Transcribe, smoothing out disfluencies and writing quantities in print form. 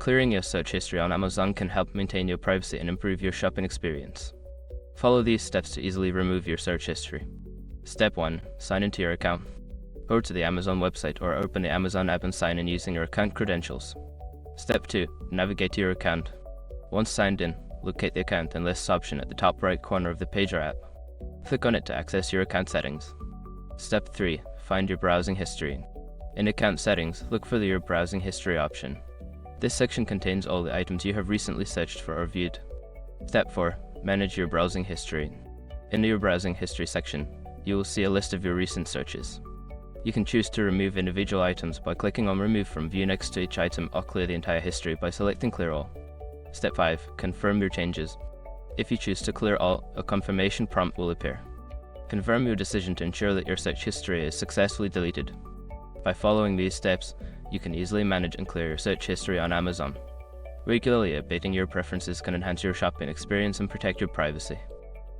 Clearing your search history on Amazon can help maintain your privacy and improve your shopping experience. Follow these steps to easily remove your search history. Step 1. Sign into your account. Go to the Amazon website or open the Amazon app and sign in using your account credentials. Step 2. Navigate to your account. Once signed in, locate the account and lists option at the top right corner of the page or app. Click on it to access your account settings. Step 3. Find your browsing history. In account settings, look for your browsing history option. This section contains all the items you have recently searched for or viewed. Step 4. Manage your browsing history. In your browsing history section, you will see a list of your recent searches. You can choose to remove individual items by clicking on Remove from View next to each item, or clear the entire history by selecting Clear All. Step 5. Confirm your changes. If you choose to clear all, a confirmation prompt will appear. Confirm your decision to ensure that your search history is successfully deleted. By following these steps, you can easily manage and clear your search history on Amazon. Regularly updating your preferences can enhance your shopping experience and protect your privacy.